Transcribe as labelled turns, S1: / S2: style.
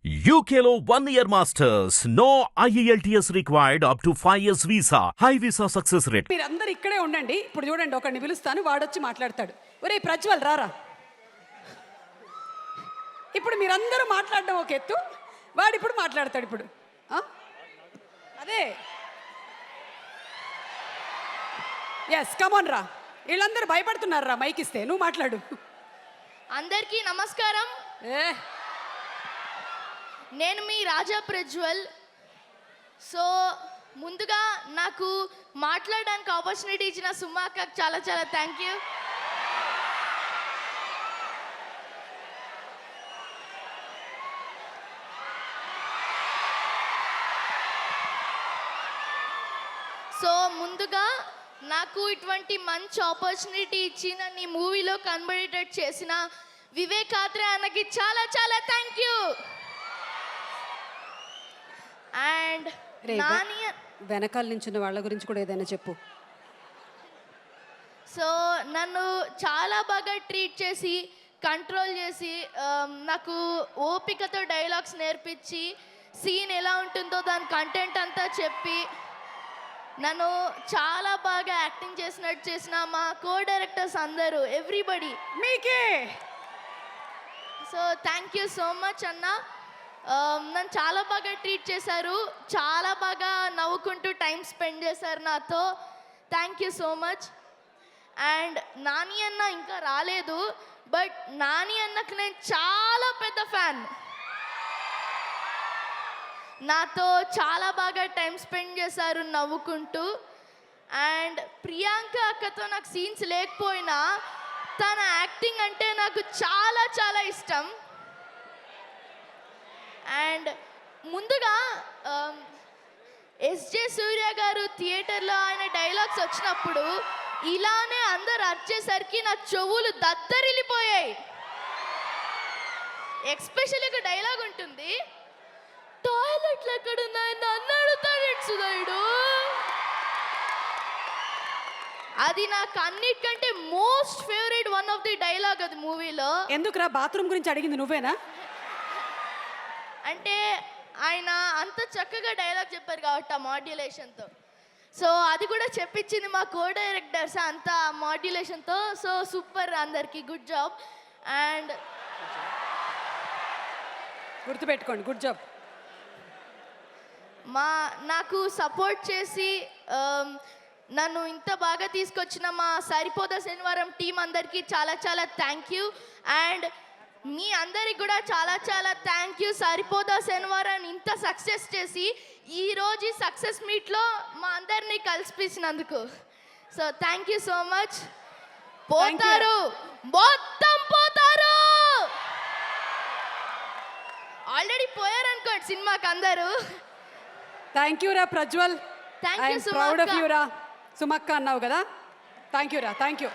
S1: UKలో 1 year masters. No IELTS required up to 5 years visa. High visa success rate.
S2: మీరందరూ ఇక్కడే ఉండండి. ఇప్పుడు చూడండి, ఒకరిని పిలుస్తాను, వాడొచ్చి మాట్లాడతాడు. ఒరే ప్రజ్వల్ రారా. ఇప్పుడు మీరందరూ మాట్లాడడం ఒక ఎత్తు, వాడు ఇప్పుడు మాట్లాడతాడు. ఇప్పుడు అదే ఎస్ కమాన్ రా. వీళ్ళందరూ భయపడుతున్నారు రా, మైక్ ఇస్తే నువ్వు మాట్లాడు.
S3: అందరికీ నమస్కారం. నేను మీ రాజా ప్రజ్వల్. సో ముందుగా నాకు మాట్లాడడానికి ఆపర్చునిటీ ఇచ్చిన సుమాకకు చాలా చాలా థ్యాంక్ యూ. సో ముందుగా నాకు ఇటువంటి మంచి ఆపర్చునిటీ ఇచ్చి నన్ను ఈ మూవీలో కన్వర్టెడ్ చేసిన వివేక్ ఆత్రే అన్నకి చాలా చాలా థ్యాంక్ యూ. అండ్ నాని
S2: వెనకాల నించున్న వాళ్ళ గురించి కూడా ఏదైనా చెప్పు.
S3: సో నన్ను చాలా బాగా ట్రీట్ చేసి కంట్రోల్ చేసి నాకు ఓపికతో డైలాగ్స్ నేర్పించి సీన్ ఎలా ఉంటుందో దాని కంటెంట్ అంతా చెప్పి నన్ను చాలా బాగా యాక్టింగ్ చేసినట్టు చేసిన మా కో డైరెక్టర్స్ అందరూ ఎవ్రీబడి
S2: మీకే.
S3: So thank you so much అన్న. నన్ను చాలా బాగా ట్రీట్ చేశారు, చాలా బాగా నవ్వుకుంటూ టైం స్పెండ్ చేశారు నాతో. Thank you so much. And Nani అన్న ఇంకా రాలేదు, బట్ నాని అన్నకు నేను చాలా పెద్ద ఫ్యాన్. నాతో చాలా బాగా టైం స్పెండ్ చేశారు నవ్వుకుంటూ. అండ్ ప్రియాంక అక్కతో నాకు సీన్స్ లేకపోయినా తన యాక్టింగ్ అంటే నాకు చాలా చాలా ఇష్టం. అండ్ ముందుగా ఎస్జే సూర్య గారు థియేటర్లో ఆయన డైలాగ్స్ వచ్చినప్పుడు ఇలానే అందరు అరిచేసరికి నా చెవులు దద్దరిల్లిపోయాయి. ఎస్పెషల్లీ ఒక డైలాగ్ ఉంటుంది, టాయిలెట్లు ఎక్కడున్నాయి నన్ను అడుగుతాడు సుధయుడు. అది నాకు అన్నిటికంటే most favourite one of the dialogue అది మూవీలో.
S2: ఎందుకురా బాత్రూమ్ గురించి అడిగింది నువ్వేనా?
S3: అంటే ఆయన అంత చక్కగా డైలాగ్ చెప్పారు కాబట్టి ఆ మాడ్యులేషన్తో. సో అది కూడా చెప్పించింది మా కో డైరెక్టర్స్ అంత మాడ్యులేషన్తో. సో సూపర్, అందరికీ గుడ్ జాబ్. అండ్
S2: గుర్తుపెట్టుకోండి, గుడ్ జాబ్.
S3: నాకు సపోర్ట్ చేసి నన్ను ఇంత బాగా తీసుకొచ్చిన మా సరిపోదా శనివారం టీం అందరికీ చాలా చాలా థ్యాంక్ యూ. అండ్ మీ అందరికి కూడా చాలా చాలా థ్యాంక్ యూ. సరిపోదా శనివారాన్ని ఇంత సక్సెస్ చేసి ఈరోజు సక్సెస్ మీట్లో మా అందరినీ కలిసిపించినందుకు. So thank you so much. పోతారు, మొత్తం పోతారు. ఆల్రెడీ పోయారనుకోండి సినిమాకి అందరూ.
S2: థ్యాంక్ యూ రా Prajwal.
S3: Thank you
S2: proud of you రా. సుమక్క అన్నావు కదా, థ్యాంక్ యూ రా, థ్యాంక్ యూ.